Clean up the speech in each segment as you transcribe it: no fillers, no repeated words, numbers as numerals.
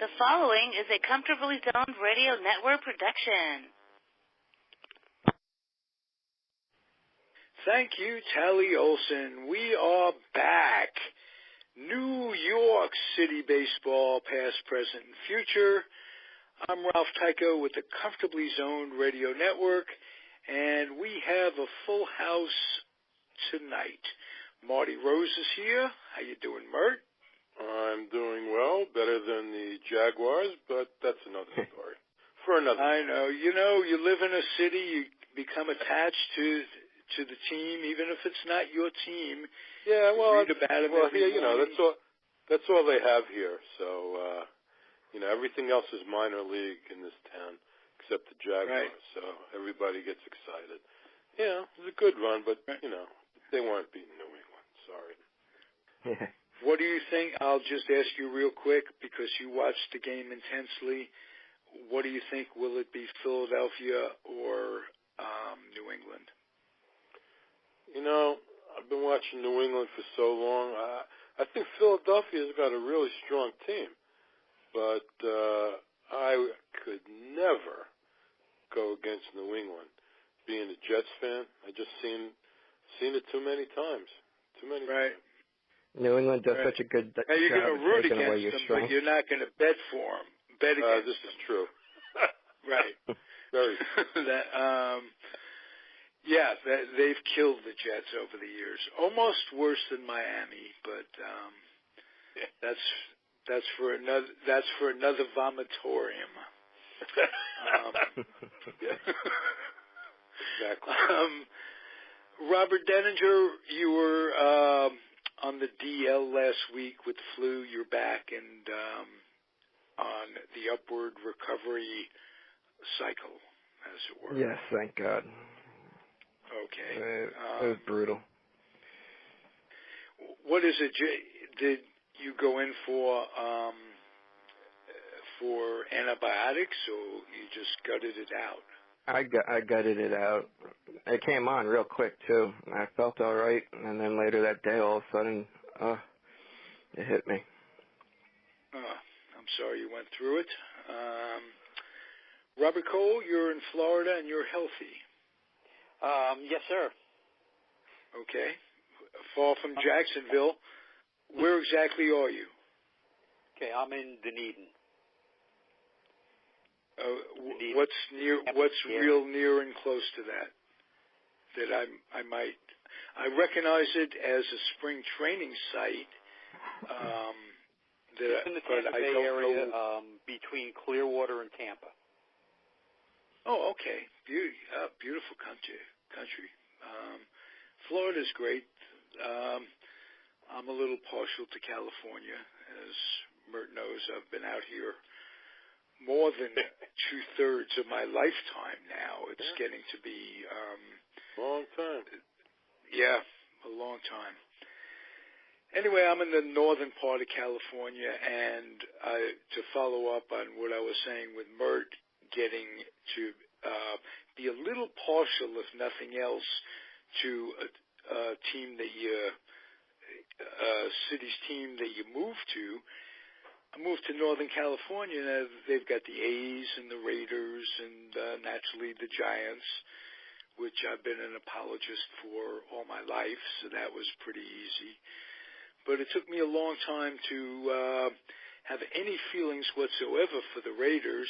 The following is a Comfortably Zoned Radio Network production. Thank you, Tally Olson. We are back. New York City baseball, past, present, and future. I'm Ralph Tyko with the Comfortably Zoned Radio Network, and we have a full house tonight. Marty Rose is here. How you doing, Mert? I'm doing well, better than the Jaguars, but that's another story. For another I know. You know, you live in a city, you become attached to the team, even if it's not your team. Yeah, well, read about it you know, that's all they have here. So, you know, everything else is minor league in this town except the Jaguars. Right. So everybody gets excited. Yeah, it was a good run, but you know, they weren't beating New England. Sorry. What do you think? I'll just ask you real quick because you watched the game intensely. What do you think? Will it be Philadelphia or New England? You know, I've been watching New England for so long. I think Philadelphia's got a really strong team, but I could never go against New England. Being a Jets fan, I just seen it too many times. Right. New England does such a good job. Now you're going to root against them, strength. but you're not going to bet for them. Bet against this them. is true. Right. Very true. They've killed the Jets over the years. Almost worse than Miami, but that's for another vomitorium. Exactly. Robert Deininger, you were on the DL last week with flu. You're back and on the upward recovery cycle, as it were. Yes, thank God. Okay. It was brutal. What is it? Did you go in for antibiotics, or you just gutted it out? I gutted it out. It came on real quick, too. I felt all right, and then later that day, all of a sudden, it hit me. I'm sorry you went through it. Robert Cole, you're in Florida, and you're healthy. Yes, sir. Okay. Far from Jacksonville. Where exactly are you? Okay, I'm in Dunedin. What's real near and close to that? That I recognize it as a spring training site. It's in the Tampa Bay area, between Clearwater and Tampa. Oh, okay. Beautiful country. Florida's great. I'm a little partial to California. As Mert knows, I've been out here more than 2/3 of my lifetime now. It's getting to be long time. Yeah, a long time. Anyway, I'm in the northern part of California, and to follow up on what I was saying with Mert, getting to be a little partial, if nothing else, to a team that city's team that you move to. I moved to Northern California, and they've got the A's and the Raiders and naturally the Giants, which I've been an apologist for all my life, so that was pretty easy. But it took me a long time to have any feelings whatsoever for the Raiders,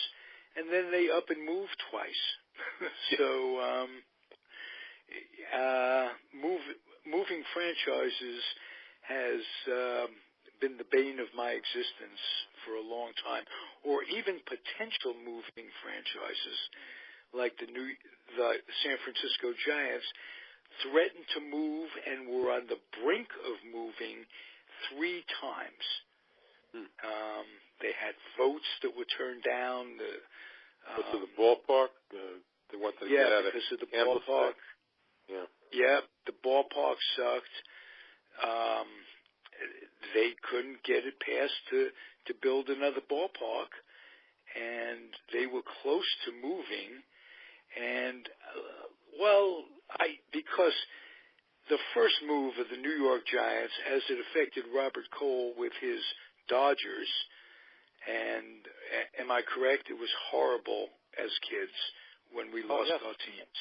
and then they up and moved twice. So moving franchises has been the bane of my existence for a long time, or even potential moving franchises like the San Francisco Giants threatened to move and were on the brink of moving 3 times. They had votes that were turned down. To the ballpark? They wanted to get out because of the ballpark. Yeah, the ballpark sucked. They couldn't get it passed to build another ballpark, and they were close to moving. And, because the first move of the New York Giants, as it affected Robert Cole with his Dodgers, And am I correct? It was horrible as kids when we lost yes. our teams.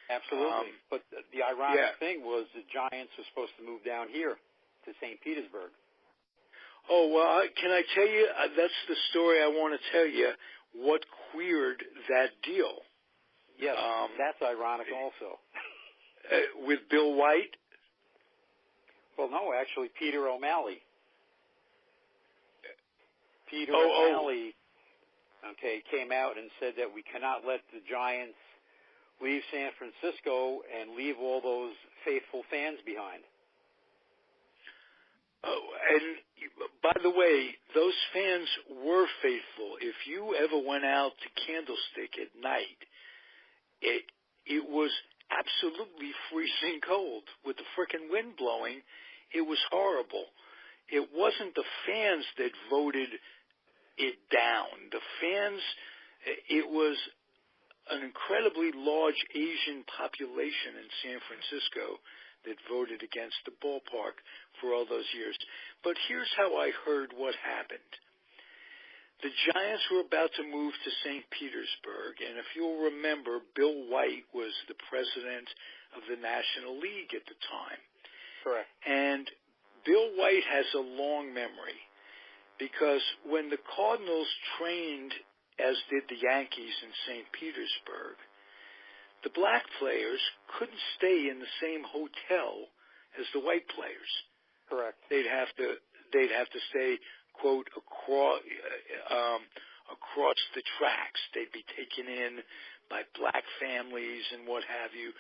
Absolutely. But the ironic thing was the Giants were supposed to move down here to St. Petersburg. Oh, well, can I tell you, that's the story I want to tell you, what queered that deal. Yes, that's ironic also. With Bill White? Well, no, actually, Peter O'Malley. O'Malley, came out and said that we cannot let the Giants leave San Francisco and leave all those faithful fans behind. Oh, and by the way, those fans were faithful. If you ever went out to Candlestick at night, it was absolutely freezing cold with the frickin' wind blowing. It was horrible. It wasn't the fans that voted it down. The fans, it was an incredibly large Asian population in San Francisco that voted against the ballpark for all those years. But here's how I heard what happened. The Giants were about to move to St. Petersburg, and if you'll remember, Bill White was the president of the National League at the time. Correct. And Bill White has a long memory because when the Cardinals trained, as did the Yankees in St. Petersburg, the black players couldn't stay in the same hotel as the white players. Correct. They'd have to stay, quote, across the tracks. They'd be taken in by black families and what have you,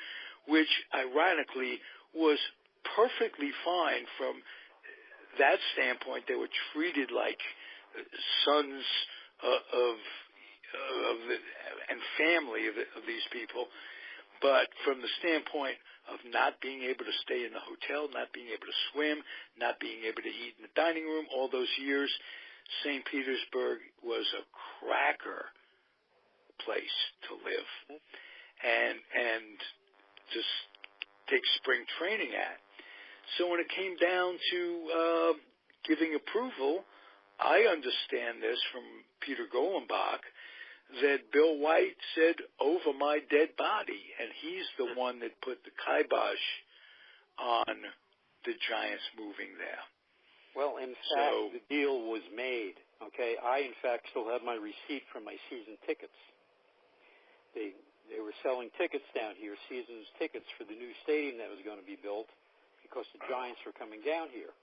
which ironically was perfectly fine from that standpoint. They were treated like sons and family of these people. But from the standpoint of not being able to stay in the hotel, not being able to swim, not being able to eat in the dining room, all those years, St. Petersburg was a cracker place to live and just take spring training at. So when it came down to giving approval, I understand this from Peter Golenbach, that Bill White said, over my dead body, and he's the one that put the kibosh on the Giants moving there. Well, in fact, the deal was made. Okay, I, in fact, still have my receipt from my season tickets. They were selling tickets down here, season's tickets for the new stadium that was going to be built because the Giants were coming down here.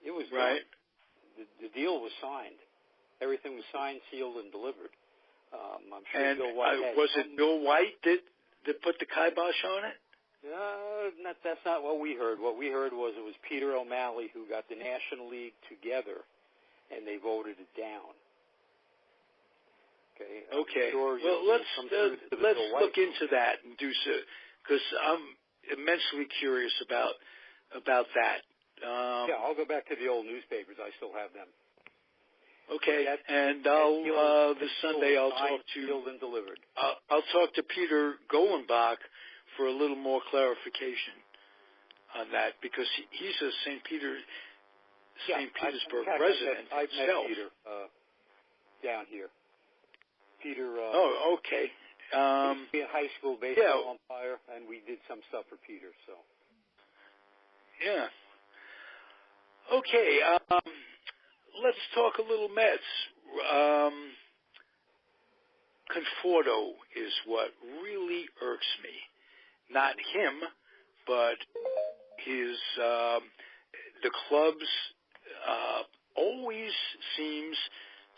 It was right. The deal was signed. Everything was signed, sealed, and delivered. I'm sure and Bill White was it Bill White that put the kibosh on it? That's not what we heard. What we heard was it was Peter O'Malley who got the National League together, and they voted it down. Okay. Sure, well, let's look into that and do so, because I'm immensely curious about that. I'll go back to the old newspapers. I still have them. Okay, and this Sunday I'll talk to I'll talk to Peter Golenbach for a little more clarification on that, because he's a St. Petersburg resident I've himself. met Peter down here. Peter. Okay. He used to be a high school baseball umpire, and we did some stuff for Peter. So. Yeah. Okay. Let's talk a little Mets. Conforto is what really irks me. Not him, but his the club's always seems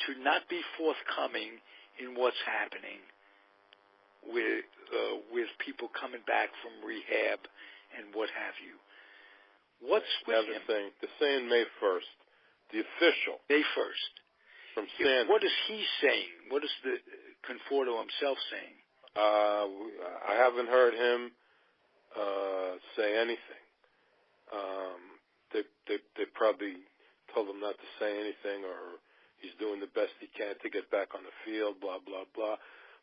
to not be forthcoming in what's happening with people coming back from rehab and what have you. What's with him? They're saying May 1st. The official. May 1st. From Sandy. What is he saying? What is the Conforto himself saying? I haven't heard him say anything. They probably told him not to say anything, or he's doing the best he can to get back on the field, blah, blah, blah.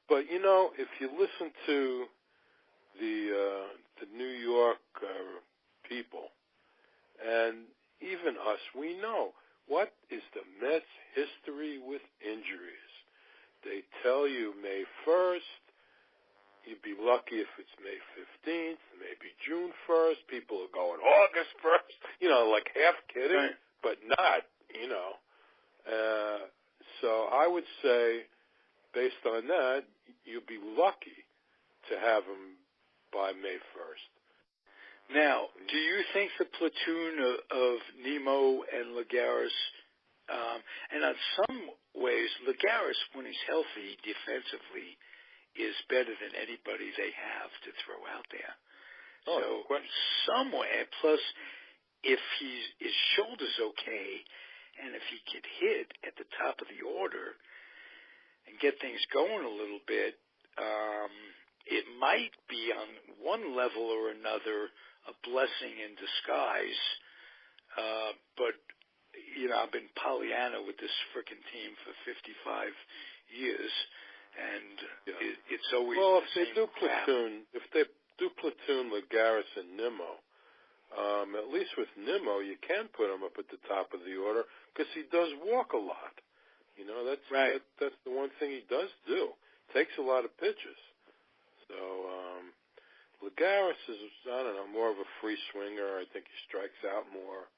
But, if you listen to the New York people, and even us, we know what is the Mets' history with tell you May 1st. You'd be lucky if it's May 15th, maybe June 1st. People are going August 1st, like half kidding, right. but not, So I would say, based on that, you'd be lucky to have them by May 1st. Now, do you think the platoon of Nemo and Lagares, and in some ways, Lagares, when he's healthy defensively, is better than anybody they have to throw out there. Oh, so somewhere, plus if his shoulder's okay, and if he could hit at the top of the order and get things going a little bit, it might be on one level or another a blessing in disguise. But, I've been Pollyanna with this frickin' team for 55 years, and it's always well, the same crap. If they do platoon Lagares and Nimmo, at least with Nimmo, you can put him up at the top of the order because he does walk a lot. That's right. That's the one thing he does do. Takes a lot of pitches. So Lagares is, more of a free swinger. I think he strikes out more.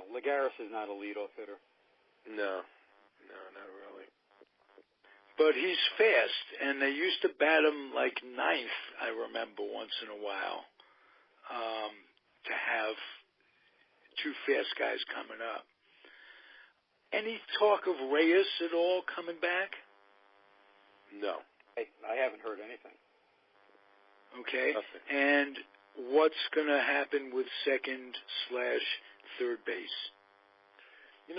Lagares is not a leadoff hitter. No, not really. But he's fast, and they used to bat him like ninth, I remember, once in a while, to have two fast guys coming up. Any talk of Reyes at all coming back? No. I haven't heard anything. Okay. Nothing. And what's going to happen with second/third base?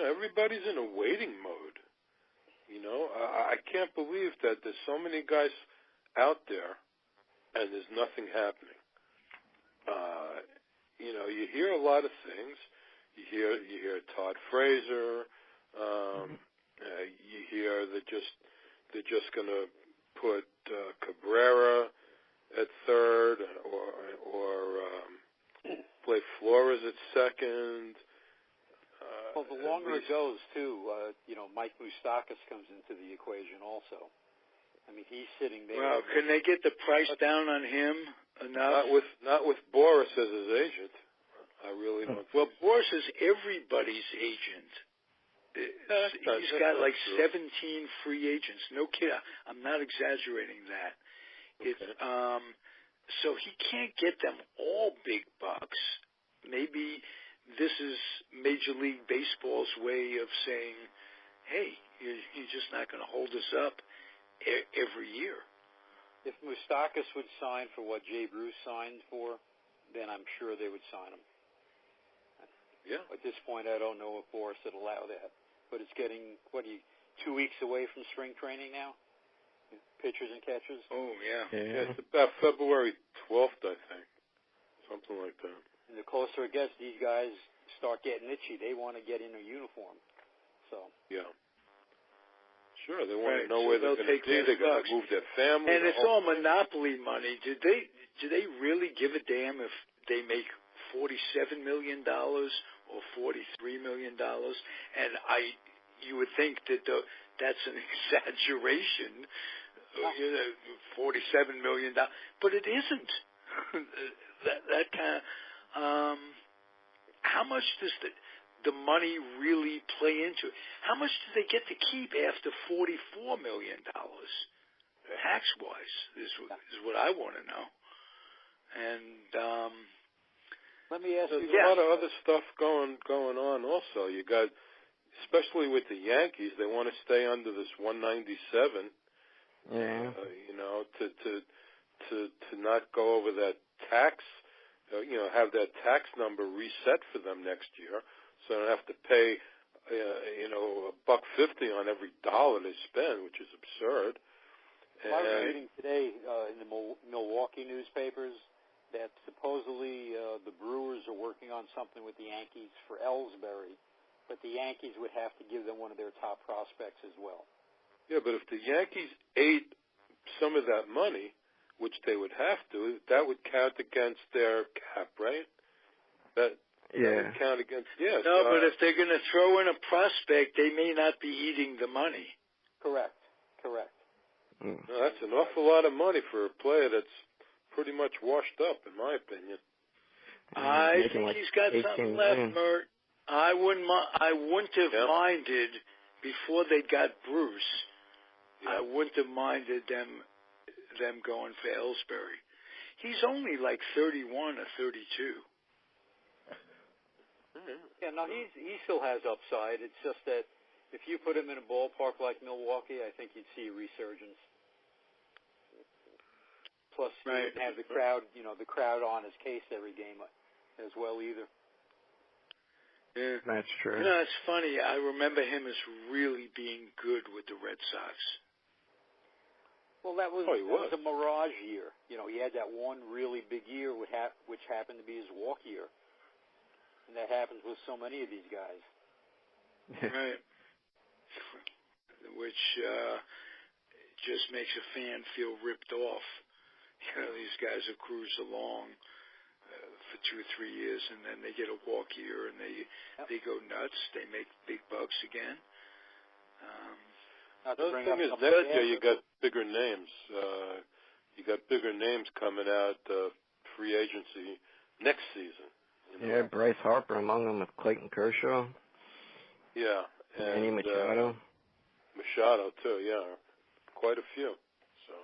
Everybody's in a waiting mode. I can't believe that there's so many guys out there and there's nothing happening. You hear a lot of things. You hear Todd Frazier. You hear they're just going to put Cabrera at third or play Flores at second. Well, the longer it goes, too, Mike Moustakas comes into the equation also. I mean, he's sitting there. Well, can they get the price down on him enough? Not with Boris as his agent. I really don't. Well, Boris is everybody's agent. He's got like 17 free agents. No kid. I'm not exaggerating that. Okay. So he can't get them all big bucks. Maybe this is Major League Baseball's way of saying, hey, you're just not going to hold us up every year. If Moustakas would sign for what Jay Bruce signed for, then I'm sure they would sign him. Yeah. At this point, I don't know if Boris would allow that. But it's getting, 2 weeks away from spring training now? Pitchers and catchers? Oh, yeah. Yeah, it's about February 12th, I think. Something like that. And the closer it gets, these guys start getting itchy. They want to get in a uniform. So. Yeah. Sure, they want to know so where they're going to be. They're going to move their family. And it's all monopoly money. Do they really give a damn if they make $47 million or $43 million? And you would think that that's an exaggeration, $47 million, but it isn't. that kind of. How much does the money really play into it? How much do they get to keep after $44 million? Tax-wise is what I want to know. And let me ask you. There's a lot of other stuff going on also. You got, especially with the Yankees, they want to stay under this 197. Yeah. To not go over that tax. Have that tax number reset for them next year, so they don't have to pay, $1.50 on every dollar they spend, which is absurd. I was reading today in the Milwaukee newspapers that supposedly the Brewers are working on something with the Yankees for Ellsbury, but the Yankees would have to give them one of their top prospects as well. Yeah, but if the Yankees ate some of that money, which they would have to, that would count against their cap, right? That would count against, yes. No, but if they're going to throw in a prospect, they may not be eating the money. Correct. correct. Now, that's an awful lot of money for a player that's pretty much washed up, in my opinion. I think he's got something left, Mert. I wouldn't have minded before they got Bruce. I wouldn't have minded them going for Ellsbury. He's only like 31 or 32. Yeah, no, he still has upside. It's just that if you put him in a ballpark like Milwaukee, I think you'd see a resurgence. Plus, he didn't have the crowd on his case every game as well either. Yeah, that's true. You know, it's funny. I remember him as really being good with the Red Sox. Well, that was a mirage year. You know, he had that one really big year, which happened to be his walk year, and that happens with so many of these guys. Right. Which just makes a fan feel ripped off. You know, these guys have cruised along for 2 or 3 years, and then they get a walk year, and they go nuts. They make big bucks again. The other thing is next year you got bigger names. You got bigger names coming out free agency next season. You know? Yeah, Bryce Harper among them with Clayton Kershaw. Yeah, and Manny Machado. Machado too. Yeah, quite a few. So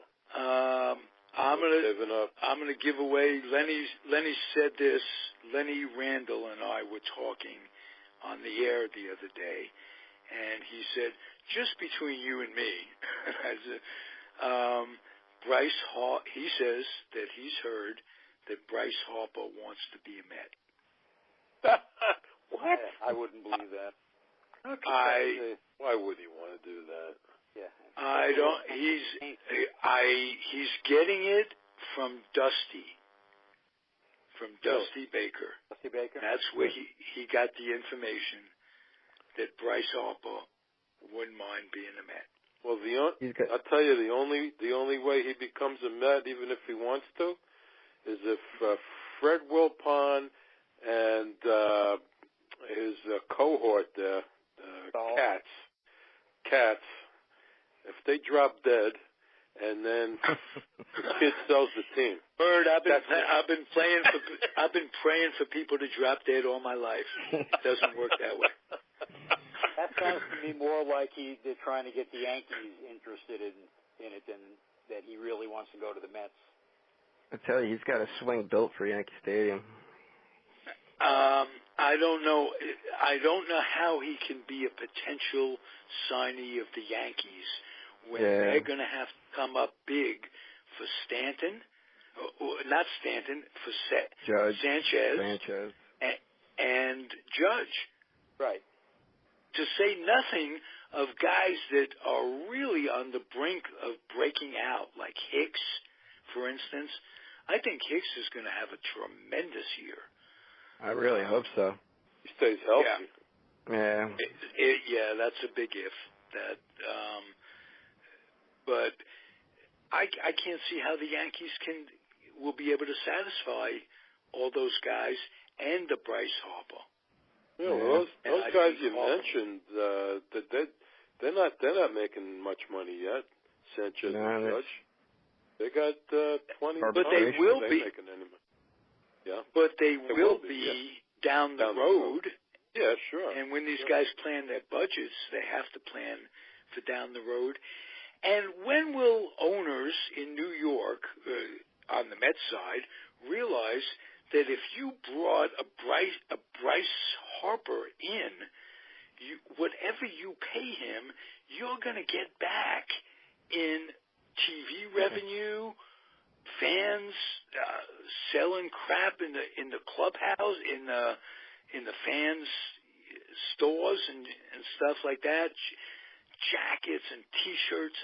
I'm gonna give away. Lenny said this. Lenny Randall and I were talking on the air the other day, and he said, just between you and me, he says that he's heard that Bryce Harper wants to be a Met. What? I wouldn't believe that. Okay. Why would he want to do that? Yeah. I don't. He's getting it from Dusty. From Dusty Baker. Dusty Baker. That's where he got the information that Bryce Harper wouldn't mind being a Met. Well, I'll tell you, the only way he becomes a Met, even if he wants to, is if Fred Wilpon and his cohort there, Cats, if they drop dead, and then the kid sells the team. Bird, I've been praying for people to drop dead all my life. It doesn't work that way. That sounds to me more like they're trying to get the Yankees interested in it than that he really wants to go to the Mets. I tell you, he's got a swing built for Yankee Stadium. I don't know. I don't know how he can be a potential signee of the Yankees when they're going to have to come up big for Stanton, not Stanton, for Sanchez. And Judge. Right. To say nothing of guys that are really on the brink of breaking out, like Hicks, for instance. I think Hicks is going to have a tremendous year. I really hope so. He stays healthy. Yeah. Yeah, that's a big if. But I can't see how the Yankees will be able to satisfy all those guys and the Bryce Harper. Yeah, well, those guys you mentioned, they're not making much money yet. Sanchez and Judge, they got 20. But they will be. Yeah. But they will be down the road. Yeah, sure. And when these guys plan their budgets, they have to plan for down the road. And when will owners in New York, on the Mets side, realize that if you brought a Bryce Harper in, whatever you pay him, you're going to get back in TV revenue, fans selling crap in the clubhouse, in the fans' stores and stuff like that, jackets and T-shirts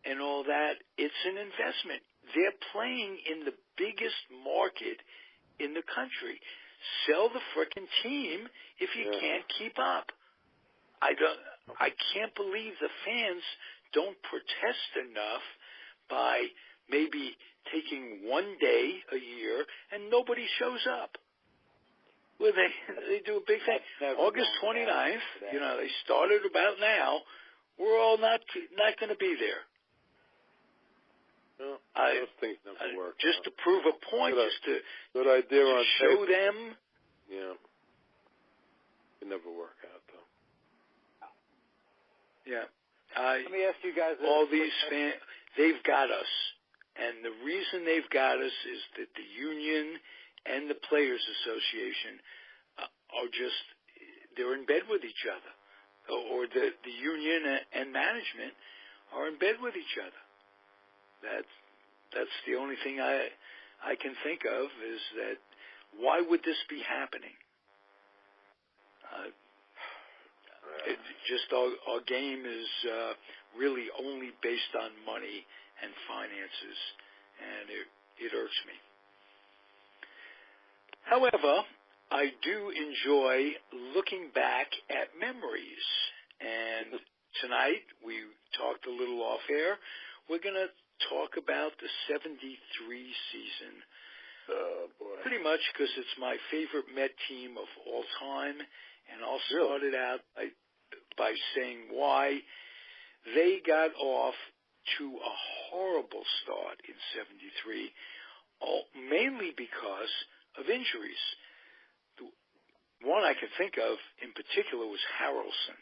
and all that. It's an investment. They're playing in the biggest market in the country. Sell the frickin' team if you can't keep up. I can't believe the fans don't protest enough by maybe taking one day a year and nobody shows up. Well, they do a big thing. August 29th, they started about now we're all not going to be there. No, those things never work. Just to prove a point, good idea to on show paper. them. Yeah. It never work out, though. Yeah. Let me ask you guys. All these fans, they've got us. And the reason they've got us is that the union and the Players Association are just, they're in bed with each other. Or the union and management are in bed with each other. That's the only thing I can think of is that why would this be happening? Our game is really only based on money and finances, and it irks me. However, I do enjoy looking back at memories, and tonight we talked a little off air. We're going to talk about the 73 season. Oh, boy. Pretty much because it's my favorite Met team of all time, and I'll start it out by saying why they got off to a horrible start in 73, mainly because of injuries. The one I can think of in particular was Harrelson,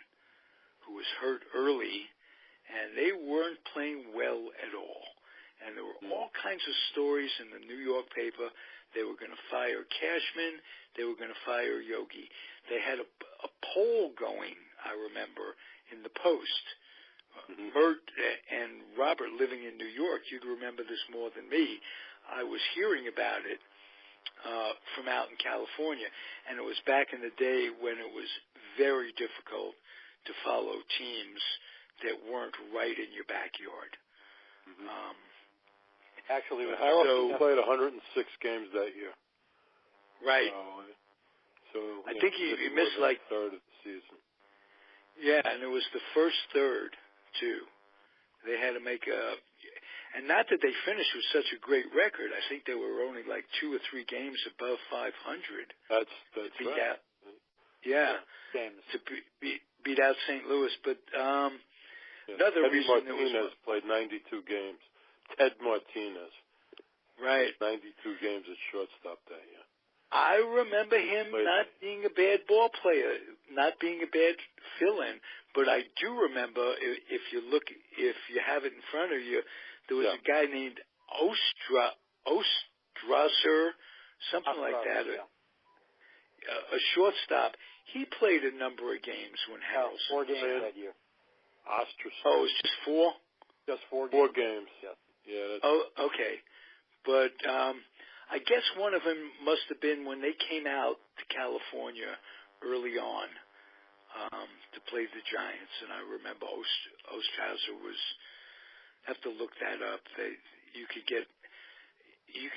who was hurt early, and they weren't playing well at all. And there were all kinds of stories in the New York paper. They were going to fire Cashman. They were going to fire Yogi. They had a poll going, I remember, in the Post. Bert and Robert living in New York, you'd remember this more than me. I was hearing about it from out in California, and it was back in the day when it was very difficult to follow teams that weren't right in your backyard. Actually, Harrelson played 106 games that year. Right. So I think he missed like a third of the season. Yeah, and it was the first third too. They had to make and not that they finished with such a great record. I think they were only like 2 or 3 games above 500. That's right. To beat out St. Louis, but another Ted reason Martinez played 92 games. Ted Martinez. Right. 92 games at shortstop that year. I remember him not being a bad ball player, not being a bad fill-in, but I do remember, if you have it in front of you, there was a guy named Ostrasser, something like that, a shortstop. He played a number of games when Harrelson 4 games that year. Ostrasser. Oh, it was just 4? Just 4 games. 4 games. Yeah. Okay. But I guess one of them must have been when they came out to California early on to play the Giants, and I remember Ostrasser was. Have to look that up. You could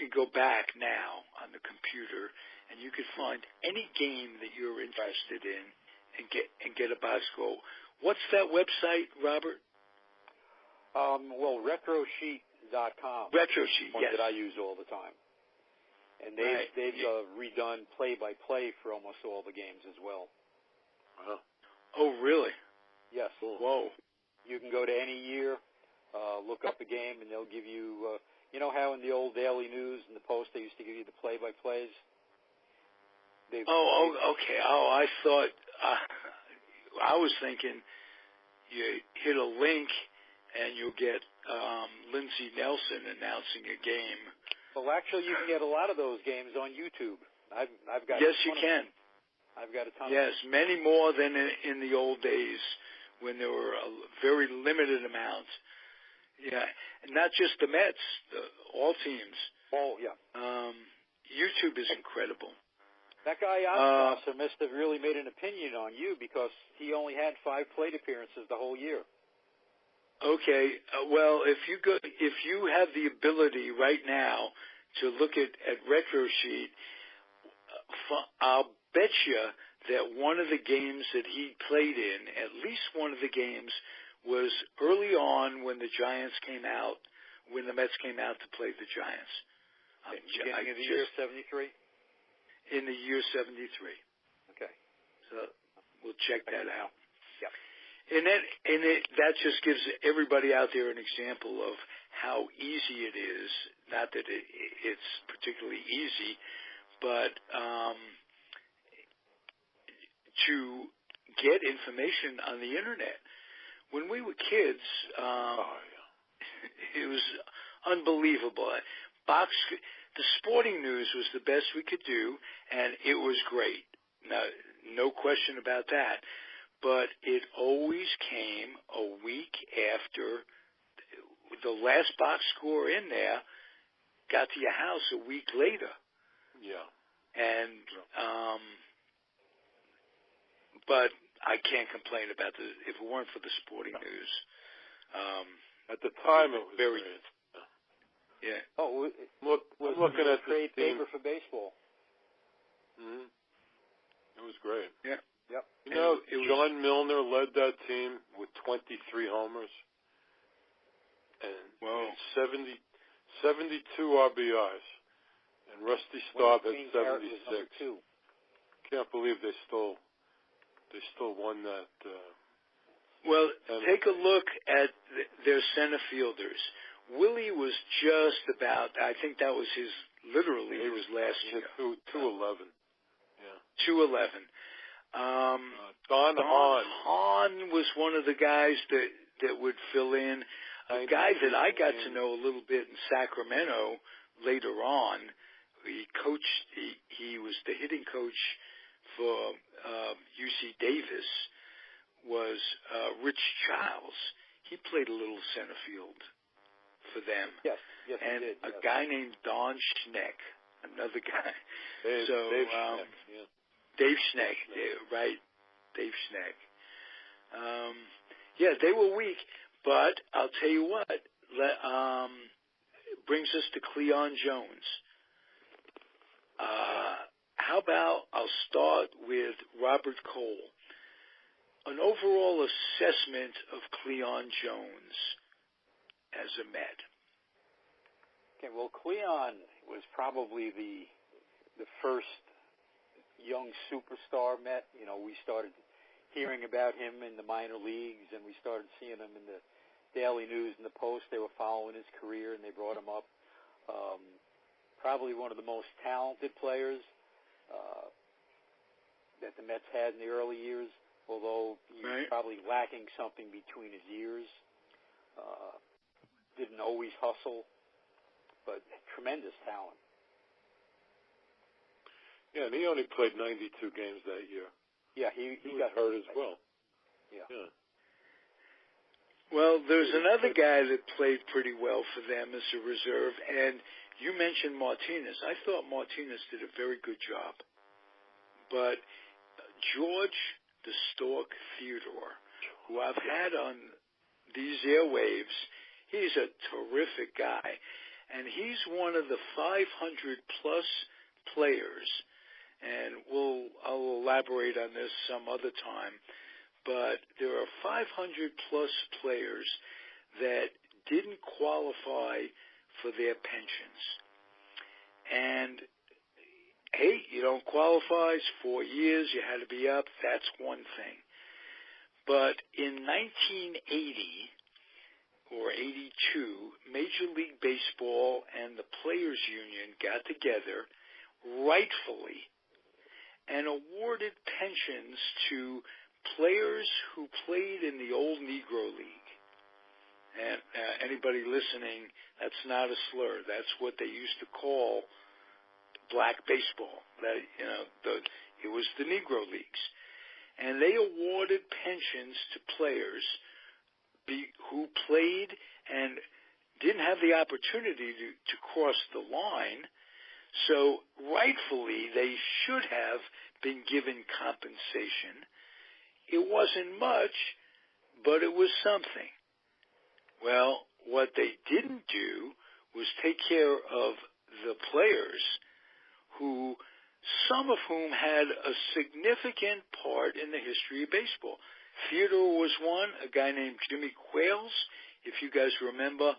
go back now on the computer, and you could find any game that you're interested in and get a box score. What's that website, Robert? Well, RetroSheet.com. RetroSheet, one that I use all the time. And they've redone play-by-play for almost all the games as well. Wow. Oh, really? Yes. Whoa. You can go to any year, look up a game, and they'll give you, you know how in the old Daily News and the Post they used to give you the play-by-plays? Okay. I thought, I was thinking you hit a link and you'll get Lindsey Nelson announcing a game. Well, actually, you can get a lot of those games on YouTube. I've got. Yes, you can. I've got a ton. Yes, many more than in the old days when there were a very limited amount. Yeah, and not just the Mets, all teams. Oh, yeah. YouTube is incredible. That guy Ostrasser must have really made an opinion on you because he only had 5 plate appearances the whole year. Okay, well, if you have the ability right now to look at RetroSheet, I'll bet you that one of the games that he played in, at least one of the games, was early on when the Giants came out, when the Mets came out to play the Giants. Beginning of the year 73? In the year 73. Okay. So we'll check that out. Yep. that just gives everybody out there an example of how easy it is. Not that it's particularly easy, but to get information on the internet. When we were kids, it was unbelievable. The sporting news was the best we could do, and it was great. No question about that. But it always came a week after the last box score in there got to your house a week later. Yeah. And, but I can't complain about if it weren't for the sporting news. At the time, it was very great. Yeah. Oh, I'm looking at trade this team. paper for baseball. Mm-hmm. It was great. Yeah. Yep. You know, John Milner led that team with 23 homers and 72 RBIs, and Rusty Staub had 76. Can't believe they still won that. Well, take a look at their center fielders. Willie was just about, I think that was his last year. 211. Yeah. 211. Don Hahn was one of the guys that would fill in. A guy that I got to know a little bit in Sacramento later on. He was the hitting coach for UC Davis. Was Rich Childs. He played a little center field for them. Yes, and he did. A guy named Don Schneck, another guy. Dave Schneck, yeah. Dave Schneck, right? Dave Schneck. Yeah, they were weak, but I'll tell you what. Brings us to Cleon Jones. How about I'll start with Robert Cole. An overall assessment of Cleon Jones as a Met. Okay, well, Cleon was probably the first young superstar Met. You know, we started hearing about him in the minor leagues, and we started seeing him in the Daily News and the Post. They were following his career, and they brought him up. Probably one of the most talented players that the Mets had in the early years, although he was probably lacking something between his ears. Didn't always hustle, but tremendous talent. Yeah, and he only played 92 games that year. Yeah, he got hurt as well. Yeah. Well, there's another guy that played pretty well for them as a reserve, and you mentioned Martinez. I thought Martinez did a very good job. But George the Stork Theodore, who I've had on these airwaves, he's a terrific guy. And he's one of the 500-plus players, and I'll elaborate on this some other time, but there are 500-plus players that didn't qualify for their pensions. And, hey, you don't qualify, it's 4 years, you had to be up, that's one thing. But in 1980 or 82, Major League Baseball and the Players Union got together rightfully and awarded pensions to players who played in the old Negro League. And anybody listening, that's not a slur. That's what they used to call black baseball. That, it was the Negro Leagues. And they awarded pensions to players who played and didn't have the opportunity to cross the line. So rightfully, they should have been given compensation. It wasn't much, but it was something. Well, what they didn't do was take care of the players some of whom had a significant part in the history of baseball. Theodore was one, a guy named Jimmy Quails, if you guys remember.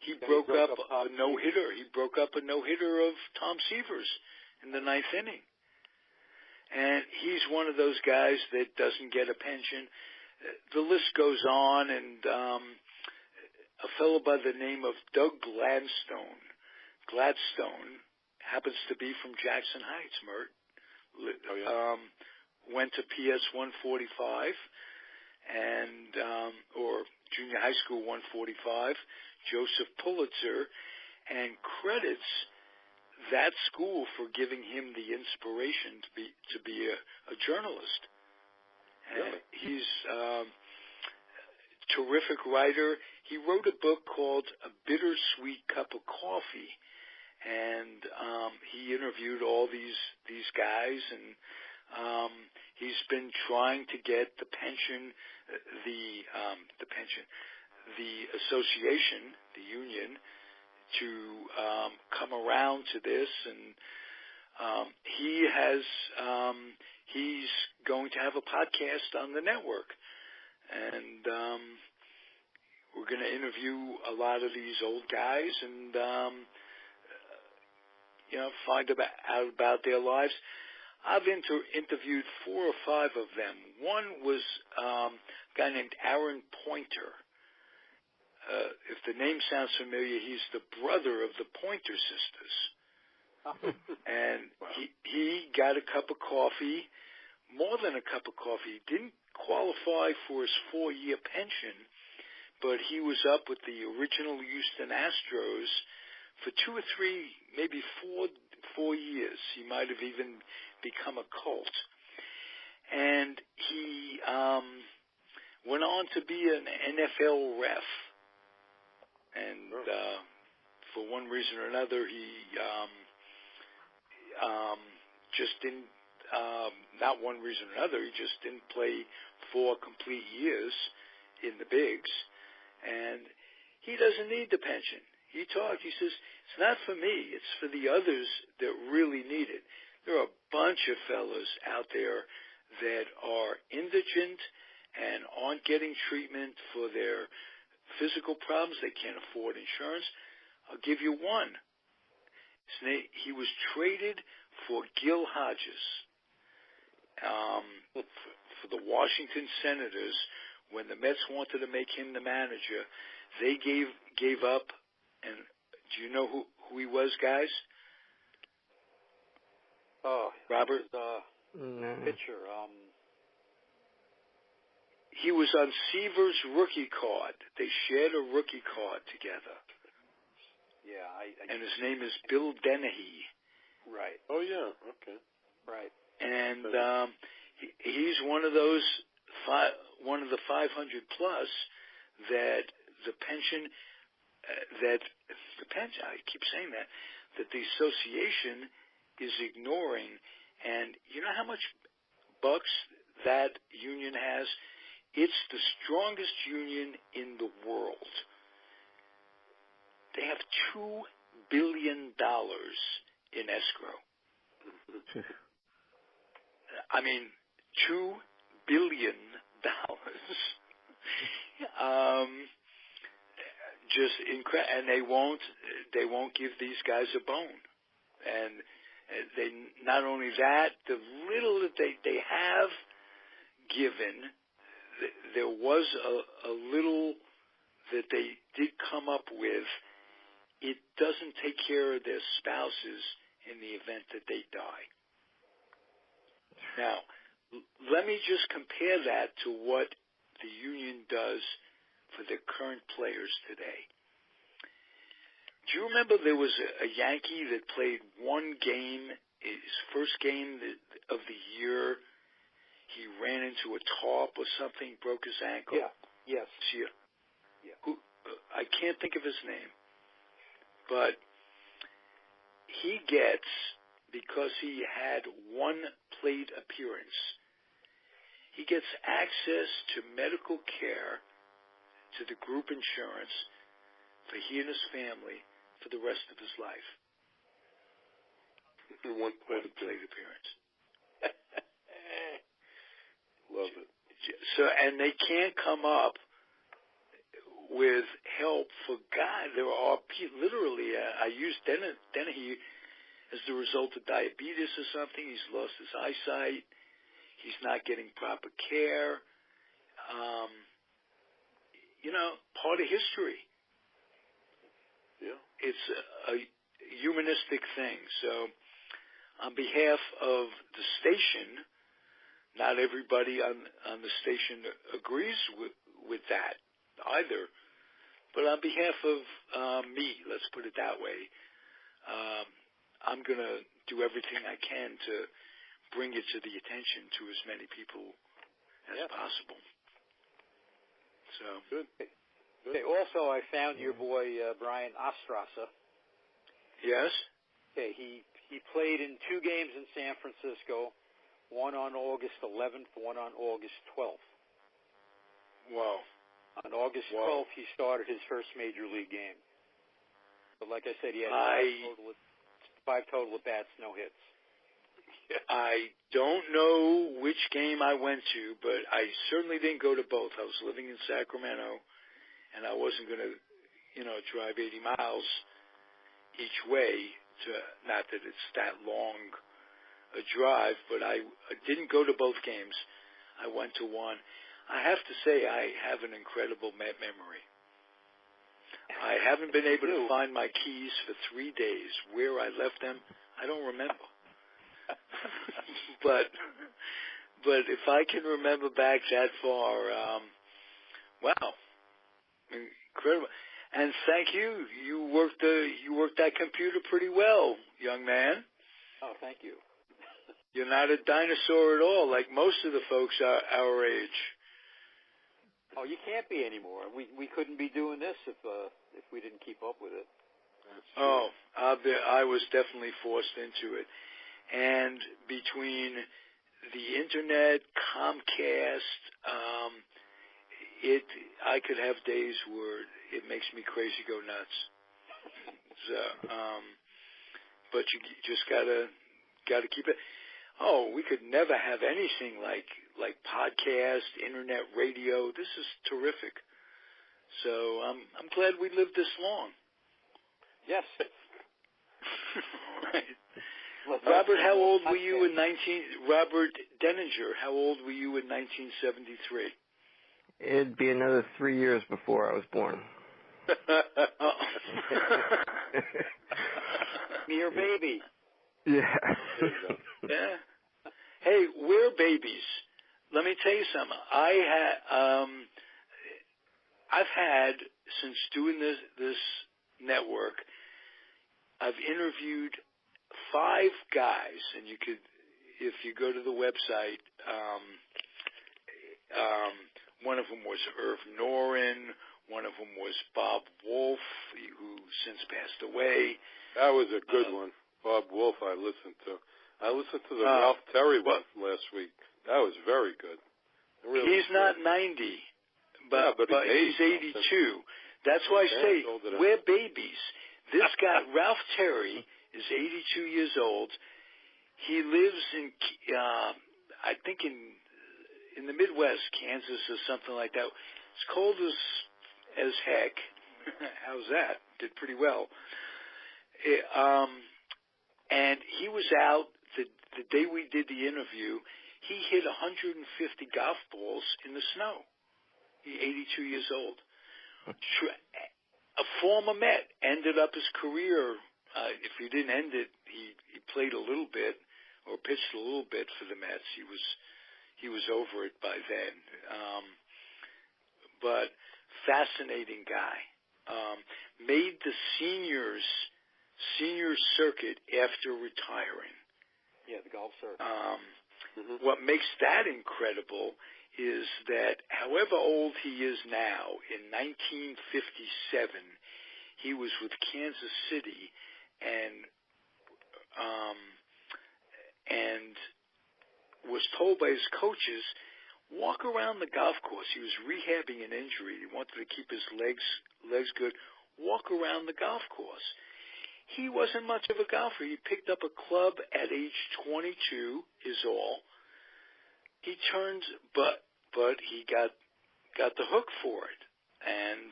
He broke up a no-hitter. He broke up a no-hitter of Tom Seaver's in the ninth inning. And he's one of those guys that doesn't get a pension. The list goes on, and a fellow by the name of Doug Gladstone happens to be from Jackson Heights, Mert. Oh, yeah. Went to PS 145 and or junior high school 145, Joseph Pulitzer, and credits that school for giving him the inspiration to be a journalist. And he's a terrific writer. He wrote a book called A Bittersweet Cup of Coffee, and he interviewed all these guys, and he's been trying to get the association, the union, to come around to this, and he's going to have a podcast on the network, and we're going to interview a lot of these old guys and find out about their lives. I've interviewed 4 or 5 of them. One was a guy named Aaron Pointer. If the name sounds familiar, he's the brother of the Pointer sisters. And he got a cup of coffee, more than a cup of coffee. He didn't qualify for his 4-year pension, but he was up with the original Houston Astros for 2 or 3, maybe 4 years. He might have even become a Colt. And he went on to be an NFL ref. And for one reason or another, he just didn't, not one reason or another, he just didn't play 4 complete years in the bigs. And he doesn't need the pension. He says, it's not for me, it's for the others that really need it. There are a bunch of fellas out there that are indigent and aren't getting treatment for their physical problems. They can't afford insurance. I'll give you one. He was traded for Gil Hodges for the Washington Senators. When the Mets wanted to make him the manager, they gave up. And do you know who he was, guys? Oh, Robert? Pitcher. He was on Seaver's rookie card. They shared a rookie card together. Yeah, and his name is Bill Dennehy. Right. Oh, yeah. Okay. Right. And he's one of those, one of the 500 plus that the pension, I keep saying that the association is ignoring. And you know how much bucks that union has? It's the strongest union in the world. They have $2 billion in escrow. I mean, $2 billion. Just incredible, and they won't give these guys a bone. And they not only that, the little that they have given, there was a little that they did come up with. It doesn't take care of their spouses in the event that they die. Now, let me just compare that to what the union does for the current players today. Do you remember there was a Yankee that played one game, his first game of the year? He ran into a tarp or something, broke his ankle. Yeah. Yes. Yeah. I can't think of his name. But he gets, because he had one plate appearance, he gets access to medical care, to the group insurance for he and his family for the rest of his life. One plate appearance. Love it. So, and they can't come up with help for God. There are literally, I use Dennehy as the result of diabetes or something. He's lost his eyesight. He's not getting proper care. Part of history. Yeah. It's a humanistic thing. So on behalf of the station, not everybody on the station agrees with that either. But on behalf of me, let's put it that way, I'm going to do everything I can to bring it to the attention to as many people as possible. So good. Okay. Also, I found your boy Brian Ostrasser. Yes. Okay. He played in 2 games in San Francisco, one on August 11th, one on August 12th. Wow. On August 12th, he started his first major league game. But like I said, he had 5 total at bats, no hits. I don't know which game I went to, but I certainly didn't go to both. I was living in Sacramento, and I wasn't going to, drive 80 miles each way not that it's that long a drive, but I didn't go to both games. I went to one. I have to say I have an incredible memory. I haven't been able to find my keys for 3 days. Where I left them, I don't remember. but if I can remember back that far, wow, incredible! And thank you. You worked that computer pretty well, young man. Oh, thank you. You're not a dinosaur at all, like most of the folks our age. Oh, you can't be anymore. We couldn't be doing this if we didn't keep up with it. Oh, I was definitely forced into it. And between the internet, Comcast, I could have days where it makes me crazy go nuts. So, but you just gotta keep it. Oh, we could never have anything like podcast, internet, radio. This is terrific. So I'm glad we lived this long. Yes. Right. Robert, how old were you in Robert Deininger, how old were you in 1973? It'd be another 3 years before I was born. Mere baby. Yeah. Yeah. Hey, we're babies. Let me tell you something. I've had, since doing this network, I've interviewed 5 guys, and you could, if you go to the website, one of them was Irv Noren, one of them was Bob Wolf, who since passed away. That was a good one. Bob Wolf I listened to. I listened to the Ralph Terry one last week. That was very good. Really he's not 90, but he's 82. That's why I say we're babies. This guy, Ralph Terry, is 82 years old. He lives in, I think in the Midwest, Kansas or something like that. It's cold as heck. How's that? Did pretty well. And he was out the day we did the interview. He hit 150 golf balls in the snow. He's 82 years old. A former Met, ended up his career. If he didn't end it, he played a little bit or pitched a little bit for the Mets. He was over it by then. But fascinating guy. Made the senior circuit after retiring. Yeah, the golf circuit. What makes that incredible is that however old he is now, in 1957, he was with Kansas City and was told by his coaches, walk around the golf course. He was rehabbing an injury. He wanted to keep his legs good. Walk around the golf course. He wasn't much of a golfer. He picked up a club at age 22 is all. He turned, but he got the hook for it. And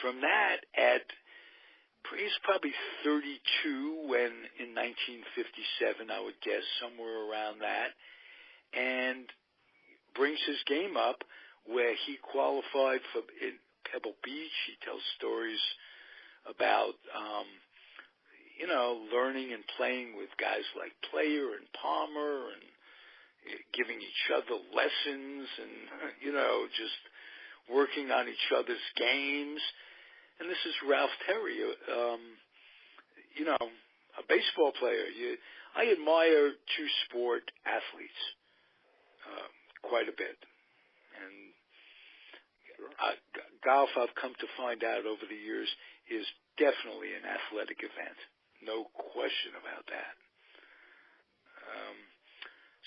from that, at he's probably 32 when in 1957, I would guess, somewhere around that, and brings his game up where he qualified for in Pebble Beach. He tells stories about, learning and playing with guys like Player and Palmer and giving each other lessons and, just working on each other's games. And this is Ralph Terry, a baseball player. I admire two-sport athletes quite a bit. And golf, I've come to find out over the years, is definitely an athletic event. No question about that.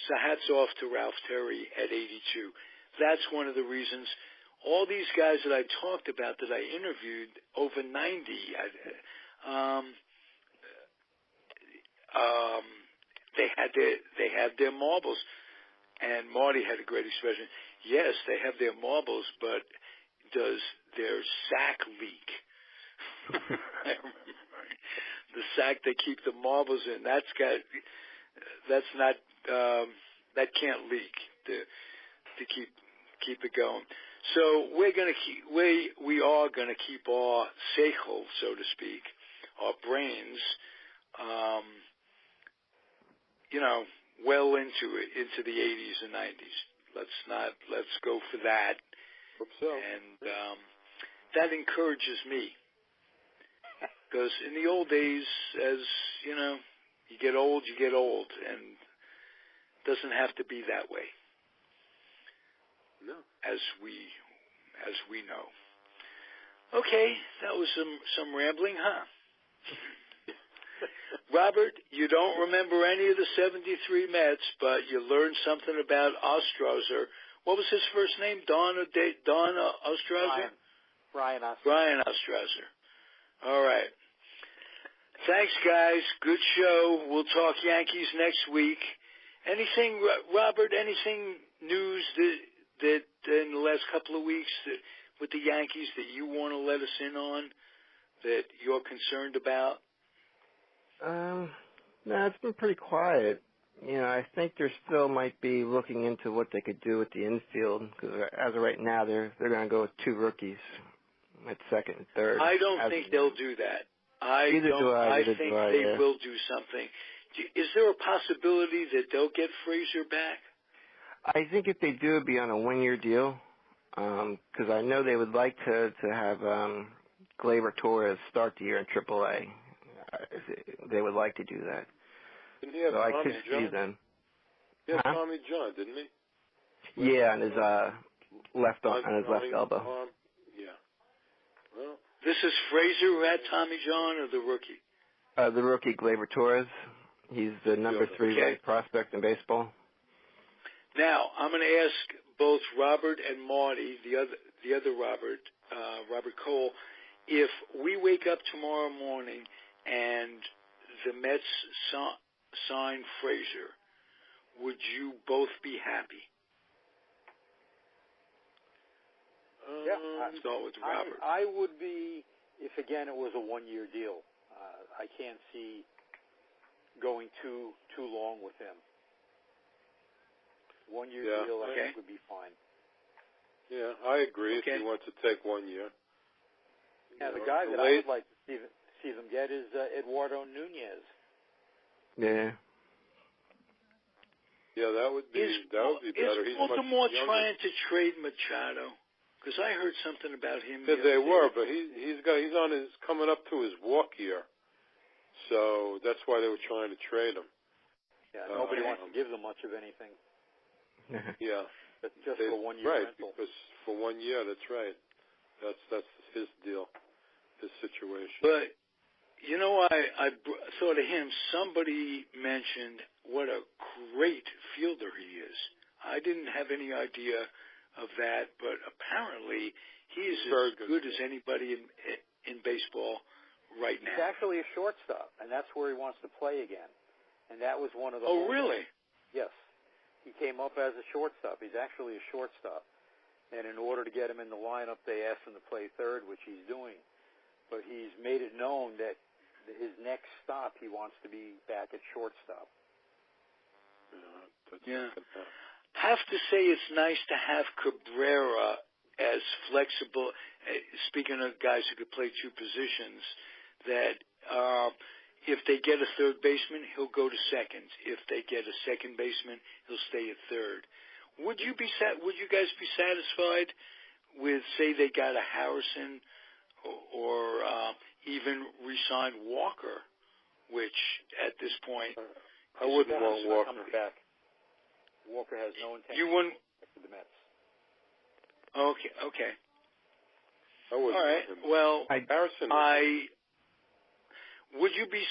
So hats off to Ralph Terry at 82. That's one of the reasons all these guys that I talked about that I interviewed over 90, they had their marbles. And Marty had a great expression. Yes, they have their marbles, but does their sack leak? I remember the sack they keep the marbles in. That can't leak to keep it going. So we are gonna keep our seichel, so to speak, our brains, well into the 80s and 90s. Let's go for that. Hope so. And that encourages me. Because in the old days, as you get old, and it doesn't have to be that way. No. As we know. Okay, that was some rambling, huh? Robert, you don't remember any of the 73 Mets, but you learned something about Ostrowser. What was his first name? Don Ostrowser? Brian Ostrowser. Brian Ostrowser. All right. Thanks, guys. Good show. We'll talk Yankees next week. Anything, Robert, anything news that in the last couple of weeks with the Yankees that you want to let us in on that you're concerned about? No, it's been pretty quiet. I think they still might be looking into what they could do with the infield because as of right now, they're going to go with two rookies at second and third. I don't think they'll do that. I think they will do something. Is there a possibility that they'll get Frazier back? I think if they do, it'd be on a one-year deal because I know they would like to have Gleyber Torres start the year in AAA. They would like to do that. Didn't he have I Tommy could John? see them. He had Tommy John, didn't he? Yeah, on his left elbow. Yeah. Well, this is Frazier who had Tommy John, or the rookie? The rookie Gleyber Torres. He's the number 3 ranked prospect in baseball. Now I'm going to ask both Robert and Marty, the other Robert, Robert Cole, if we wake up tomorrow morning and the Mets sign Frazier, would you both be happy? Yeah. Start with Robert. I would be if, again, it was a one-year deal. I can't see going too long with him. One-year deal, I think, would be fine. Yeah, I agree if he wants to take 1 year. Yeah, the guy that I would like to see them get is Eduardo Nunez. Yeah. Yeah, that would be better. Is Baltimore trying to trade Machado? Because I heard something about him. Yeah, they were, but he's coming up to his walk year, so that's why they were trying to trade him. Yeah, nobody wants to give them much of anything. Yeah, just for 1 year right, rental. because for 1 year, that's right. That's his deal, his situation. But I thought of him. Somebody mentioned what a great fielder he is. I didn't have any idea of that, but apparently he is as good as anybody in baseball right now. He's actually a shortstop, and that's where he wants to play again. And that was one of the. Oh, really? Yes. He came up as a shortstop. He's actually a shortstop. And in order to get him in the lineup, they asked him to play third, which he's doing. but he's made it known that his next stop he wants to be back at shortstop. Yeah. Have to say it's nice to have Cabrera as flexible. Speaking of guys who could play two positions, that if they get a third baseman, he'll go to second. If they get a second baseman, he'll stay at third. Would you guys be satisfied with, say, they got a Harrison or even re-signed Walker, which at this point I wouldn't want Walker back. Walker has no intention. You wouldn't. For the Mets. Okay. I wouldn't. All right. Well, Harrison. Would you be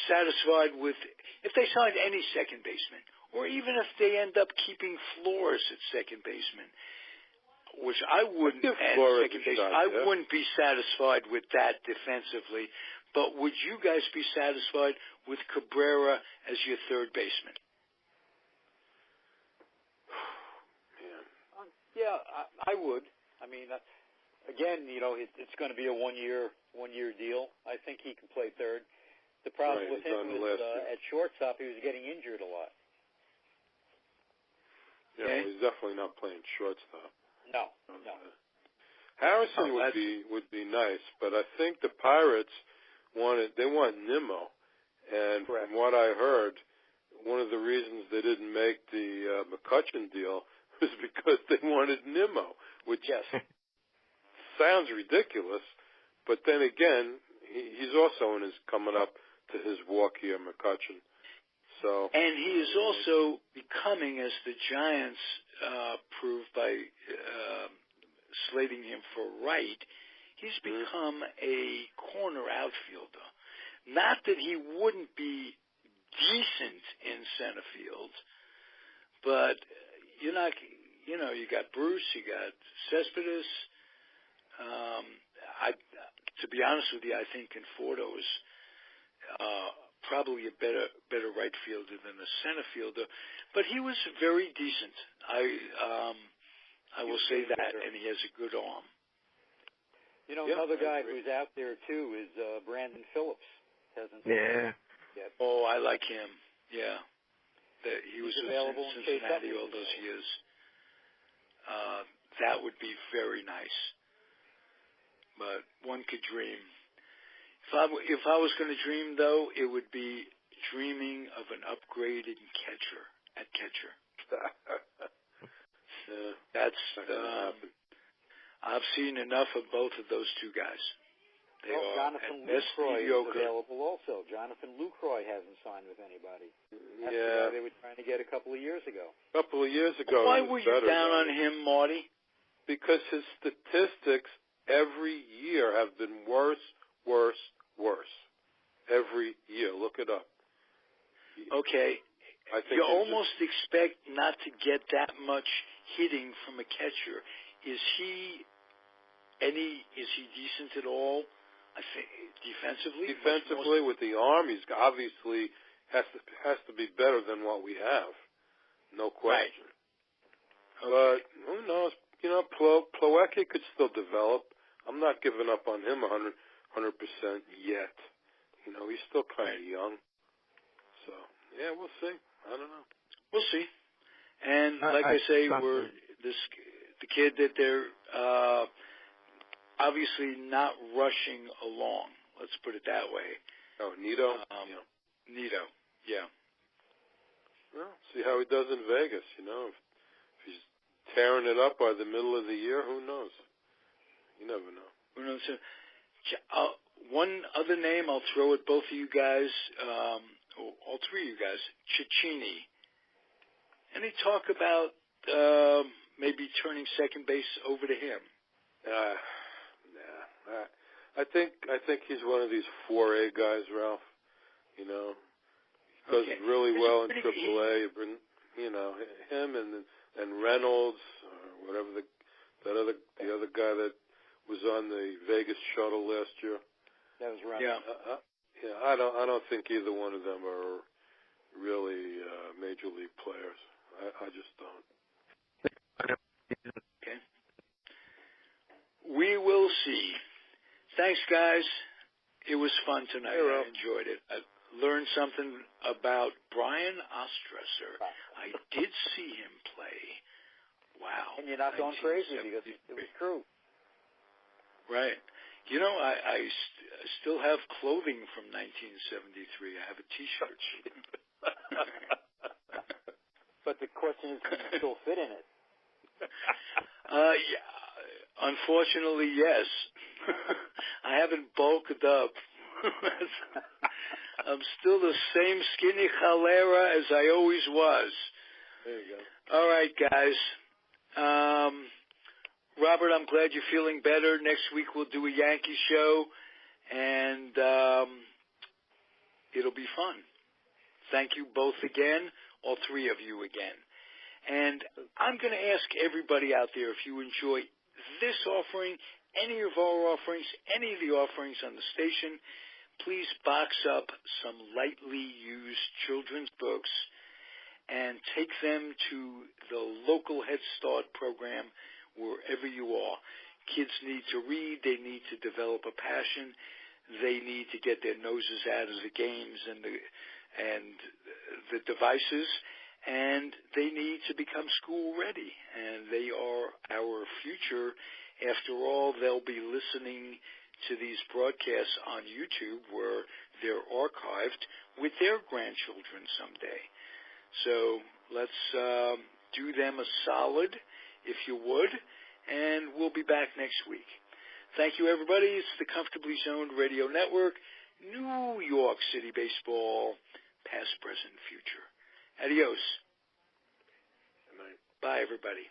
satisfied with if they signed any second baseman, or even if they end up keeping Flores at second baseman, which I wouldn't at second baseman. I wouldn't be satisfied with that defensively. But would you guys be satisfied with Cabrera as your third baseman? Yeah, I would. I mean, again, it's going to be a one-year deal. I think he can play third. The problem with him was at shortstop, he was getting injured a lot. Yeah, well, he's definitely not playing shortstop. No. Harrison would be nice, but I think the Pirates want Nimmo, and Correct. from what I heard, one of the reasons they didn't make the McCutchen deal was because they wanted Nimmo, which sounds ridiculous, but then again, he's also coming up to his walk here, McCutchen. So, and he is also becoming, as the Giants proved by slating him for right, he's become a corner outfielder. Not that he wouldn't be decent in center field, but you got Bruce, you got Cespedes. To be honest with you, I think Conforto is probably a better right fielder than a center fielder, but he was very decent. I will say that, and he has a good arm. Another guy who's out there too is Brandon Phillips. Yeah. Yet. Oh, I like him. Yeah. He was available in Cincinnati all those years. That would be very nice. But one could dream. If I was going to dream, though, it would be dreaming of an upgraded catcher at catcher. That's I've seen enough of both of those two guys. Jonathan Lucroy is available also. Jonathan Lucroy hasn't signed with anybody. That's the guy they were trying to get a couple of years ago. Why were you down on him, Marty? Because his statistics every year have been worse. Every year. Look it up. Okay. You almost expect not to get that much hitting from a catcher. Is he decent at all? I think defensively. Defensively, with the arm, he's obviously has to be better than what we have. No question. Right. Okay. But who knows? Plawecki could still develop. I'm not giving up on him 100% yet. He's still kind of young. So, yeah, we'll see. I don't know. We'll see. And like I say, the kid that they're obviously not rushing along. Let's put it that way. Oh, Nito? Nito, yeah. Well, see how he does in Vegas, If he's tearing it up by the middle of the year, who knows? You never know. Who knows? One other name I'll throw at both of you guys, all three of you guys, Cecchini. Any talk about maybe turning second base over to him? I think he's one of these 4A guys, Ralph. He does really well in AAA. Him and Reynolds, or whatever the other guy that was on the Vegas shuttle last year. That was Reynolds. Yeah. I don't think either one of them are really major league players. I just don't. Okay. We will see. Thanks, guys. It was fun tonight. Hey, I enjoyed it. I learned something about Brian Ostresser. I did see him play. Wow. And you're not going crazy because it was true. Right. You know, I still have clothing from 1973. I have a T-shirt. But the question is, can you still fit in it? Yeah. Unfortunately, yes. I haven't bulked up. I'm still the same skinny cholera as I always was. There you go. All right, guys. Robert, I'm glad you're feeling better. Next week we'll do a Yankee show, and it'll be fun. Thank you both again, all three of you again. And I'm going to ask everybody out there, if you enjoy this offering, any of our offerings, any of the offerings on the station, please box up some lightly used children's books and take them to the local Head Start program wherever you are. Kids need to read. They need to develop a passion. They need to get their noses out of the games and the devices. And they need to become school ready. And they are our future. After all, they'll be listening to these broadcasts on YouTube where they're archived with their grandchildren someday. So let's do them a solid, if you would, and we'll be back next week. Thank you, everybody. It's the Comfortably Zoned Radio Network, New York City Baseball, past, present, future. Adios. Good night. Bye, everybody.